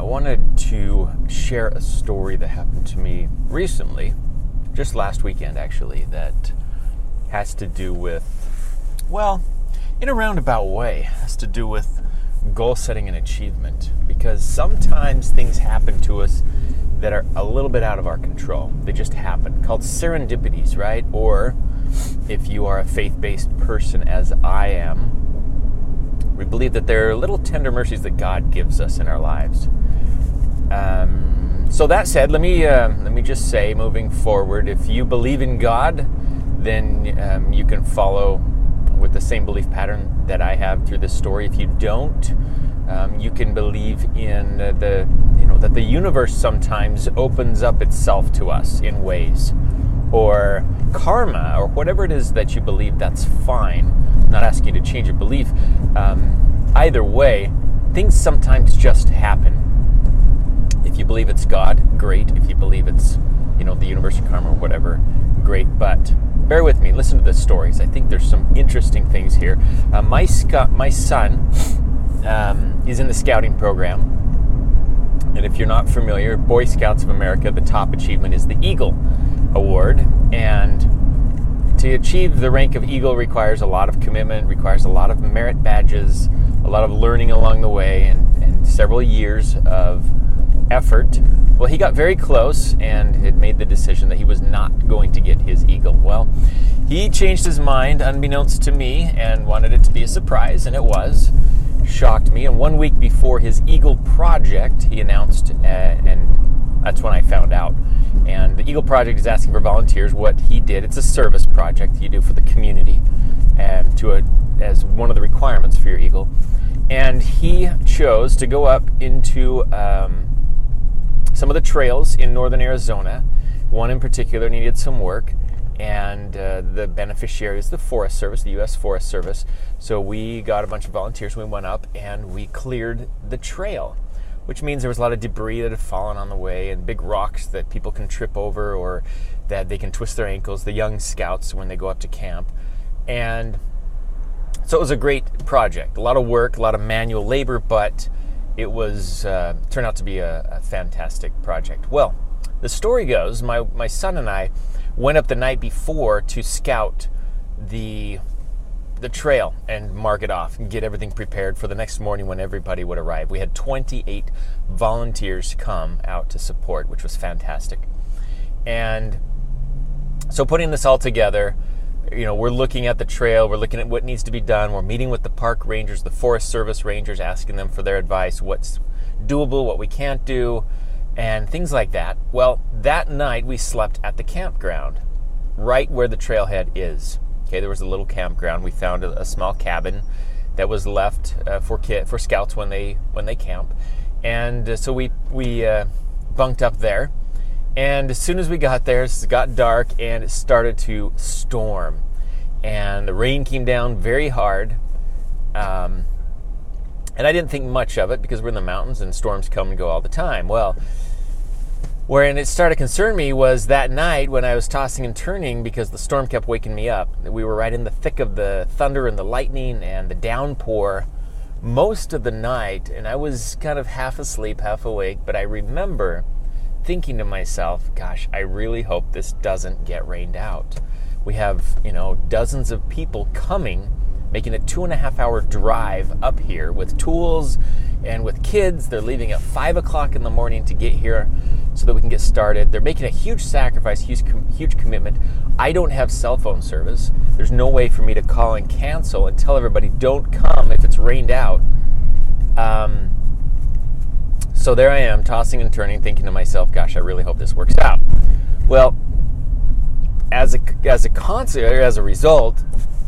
wanted to share a story that happened to me recently, just last weekend actually, that has to do with, well, in a roundabout way, has to do with goal setting and achievement. Because sometimes things happen to us that are a little bit out of our control. They just happen, called serendipities, right? Or if you are a faith-based person as I am, we believe that there are little tender mercies that God gives us in our lives. So that said, let me just say, moving forward, if you believe in God, then you can follow with the same belief pattern that I have through this story. If you don't, you can believe in that the universe sometimes opens up itself to us in ways, or karma, or whatever it is that you believe. That's fine. I'm not asking you to change your belief. Either way, things sometimes just happen. If you believe it's God, great. If you believe it's, the universe or karma or whatever, great. But bear with me. Listen to the stories. I think there's some interesting things here. My son is in the scouting program. And if you're not familiar, Boy Scouts of America, the top achievement is the Eagle Award. And to achieve the rank of Eagle requires a lot of commitment, requires a lot of merit badges, a lot of learning along the way, and several years of effort. Well, he got very close and had made the decision that he was not going to get his Eagle. Well, he changed his mind unbeknownst to me and wanted it to be a surprise, and it was. Shocked me. And 1 week before his Eagle Project, he announced, and that's when I found out. And the Eagle Project is asking for volunteers. What he did, it's a service project you do for the community, and as one of the requirements for your Eagle. And he chose to go up into some of the trails in northern Arizona. One in particular needed some work, and the beneficiary is the Forest Service, the U.S. Forest Service. So we got a bunch of volunteers. We went up and we cleared the trail, which means there was a lot of debris that had fallen on the way and big rocks that people can trip over or that they can twist their ankles, the young scouts, when they go up to camp. And so it was a great project, a lot of work, a lot of manual labor, but it was turned out to be a fantastic project. Well, the story goes, my son and I went up the night before to scout the trail and mark it off and get everything prepared for the next morning when everybody would arrive. We had 28 volunteers come out to support, which was fantastic. And so putting this all together, we're looking at the trail, we're looking at what needs to be done, we're meeting with the park rangers, the Forest Service rangers, asking them for their advice, what's doable, what we can't do, and things like that. Well, that night we slept at the campground, right where the trailhead is. Okay, there was a little campground. We found a small cabin that was left for scouts when they camp, and so we bunked up there. And as soon as we got there, it got dark and it started to storm, and the rain came down very hard. And I didn't think much of it because we're in the mountains and storms come and go all the time. Well, wherein it started to concern me was that night when I was tossing and turning because the storm kept waking me up. We were right in the thick of the thunder and the lightning and the downpour most of the night, and I was kind of half asleep, half awake, but I remember thinking to myself, gosh, I really hope this doesn't get rained out. We have, dozens of people coming, making a 2.5-hour drive up here with tools and with kids. They're leaving at 5 o'clock in the morning to get here so that we can get started. They're making a huge sacrifice, huge commitment. I don't have cell phone service. There's no way for me to call and cancel and tell everybody don't come if it's rained out. So there I am, tossing and turning, thinking to myself, gosh, I really hope this works out. Well, as a result,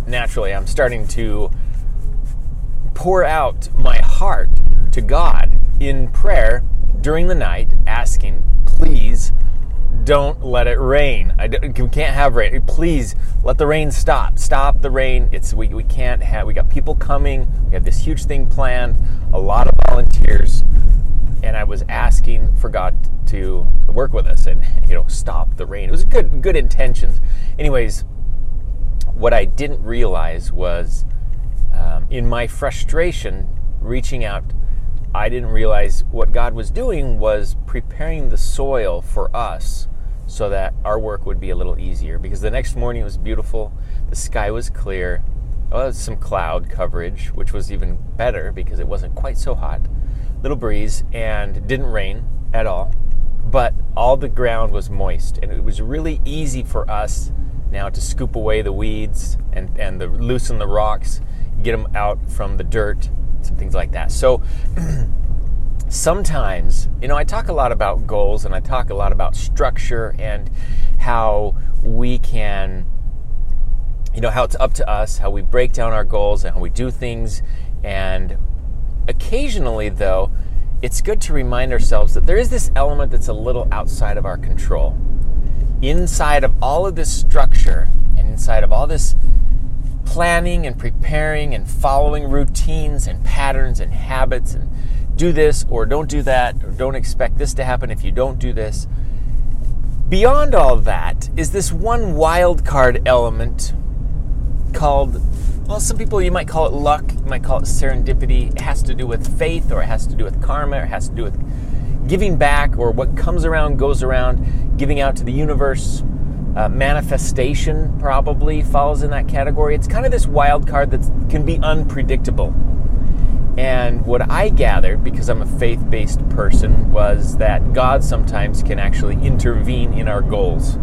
naturally, I'm starting to pour out my heart to God in prayer during the night, asking, please don't let it rain. We can't have rain. Please let the rain stop. Stop the rain. We can't have. We got people coming. We have this huge thing planned. A lot of volunteers, and I was asking for God to work with us and stop the rain. It was good intentions. Anyways, what I didn't realize was, in my frustration, reaching out, I didn't realize what God was doing was preparing the soil for us so that our work would be a little easier. Because the next morning it was beautiful, the sky was clear, well, was some cloud coverage, which was even better because it wasn't quite so hot, little breeze, and it didn't rain at all, but all the ground was moist, and it was really easy for us now to scoop away the weeds and loosen the rocks, get them out from the dirt, some things like that. So sometimes, I talk a lot about goals, and I talk a lot about structure and how we can, how it's up to us, how we break down our goals and how we do things. And occasionally, though, it's good to remind ourselves that there is this element that's a little outside of our control. Inside of all of this structure and inside of all this planning and preparing and following routines and patterns and habits and do this or don't do that, or don't expect this to happen if you don't do this. Beyond all that is this one wild card element called, well, some people, you might call it luck, you might call it serendipity. It has to do with faith, or it has to do with karma, or it has to do with giving back, or what comes around goes around, giving out to the universe. Manifestation probably falls in that category. It's kind of this wild card that can be unpredictable. And what I gathered, because I'm a faith-based person, was that God sometimes can actually intervene in our goals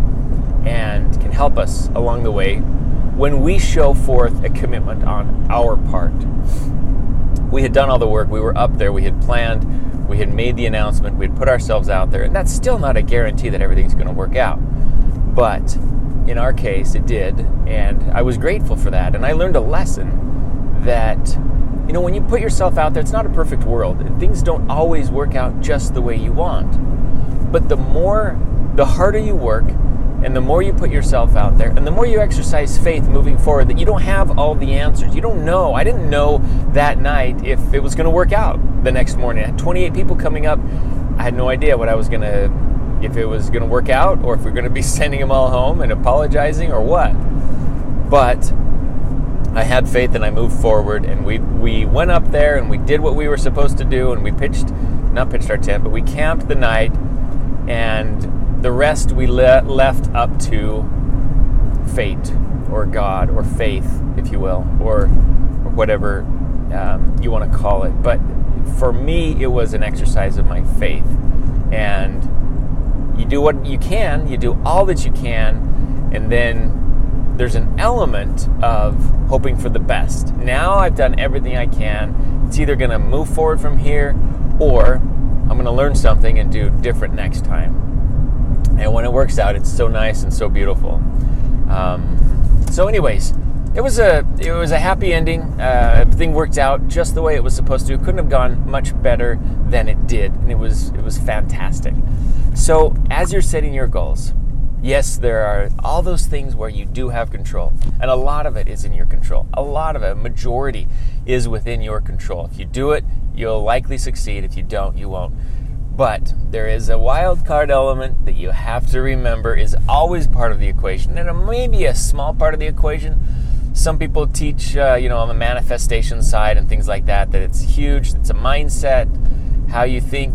and can help us along the way when we show forth a commitment on our part. We had done all the work, we were up there, we had planned, we had made the announcement, we had put ourselves out there, and that's still not a guarantee that everything's going to work out. But in our case, it did, and I was grateful for that. And I learned a lesson that, when you put yourself out there, it's not a perfect world, and things don't always work out just the way you want. But the harder you work, and the more you put yourself out there, and the more you exercise faith moving forward, that you don't have all the answers. You don't know. I didn't know that night if it was going to work out the next morning. I had 28 people coming up. I had no idea if it was going to work out, or if we're going to be sending them all home and apologizing, or what. But I had faith, and I moved forward, and we went up there, and we did what we were supposed to do, and we not pitched our tent, but we camped the night, and the rest we left up to fate, or God, or faith, if you will, or whatever you want to call it. But for me, it was an exercise of my faith. And you do what you can, you do all that you can, and then there's an element of hoping for the best. Now I've done everything I can. It's either going to move forward from here, or I'm going to learn something and do different next time. And when it works out, it's so nice and so beautiful. So anyways, it was a happy ending. Everything worked out just the way it was supposed to. It couldn't have gone much better than it did, and it was fantastic. So as you're setting your goals, yes, there are all those things where you do have control, and a lot of it is in your control. A lot of it, a majority, is within your control. If you do it, you'll likely succeed. If you don't, you won't. But there is a wild card element that you have to remember is always part of the equation, and it may be a small part of the equation. Some people teach, on the manifestation side and things like that it's huge. It's a mindset. How you think,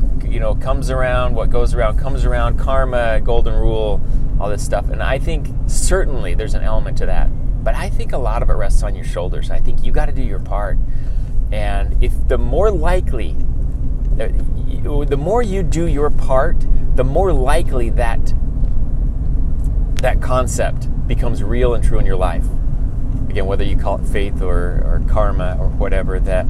comes around. What goes around comes around. Karma, golden rule, all this stuff. And I think certainly there's an element to that. But I think a lot of it rests on your shoulders. I think you got to do your part. And if the more you do your part, the more likely that concept becomes real and true in your life. Again, whether you call it faith or karma or whatever, that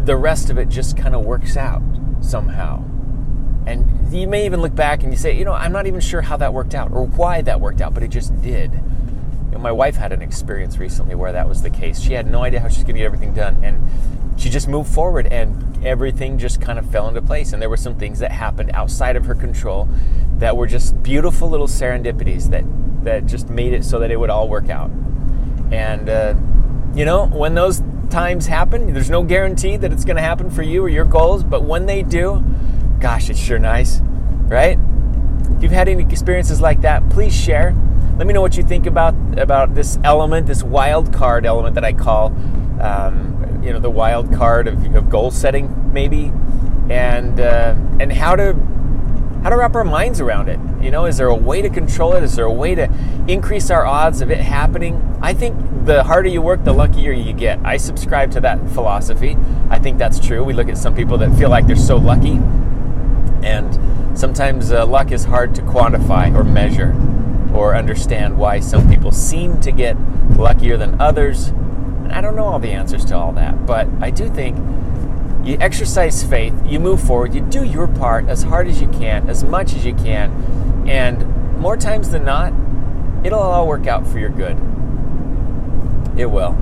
the rest of it just kind of works out somehow. And you may even look back and you say, I'm not even sure how that worked out or why that worked out, but it just did. My wife had an experience recently where that was the case. She had no idea how she's going to get everything done, and she just moved forward, and everything just kind of fell into place. And there were some things that happened outside of her control that were just beautiful little serendipities that just made it so that it would all work out. And, when those times happen, there's no guarantee that it's going to happen for you or your goals, but when they do, gosh, it's sure nice, right? If you've had any experiences like that, please share. Let me know what you think about this element, this wild card element that I call the wild card of goal setting, maybe, and how to wrap our minds around it. Is there a way to control it? Is there a way to increase our odds of it happening? I think the harder you work, the luckier you get. I subscribe to that philosophy. I think that's true. We look at some people that feel like they're so lucky, and sometimes luck is hard to quantify or measure or understand why some people seem to get luckier than others. And I don't know all the answers to all that, but I do think you exercise faith, you move forward, you do your part as hard as you can, as much as you can, and more times than not, it'll all work out for your good. It will.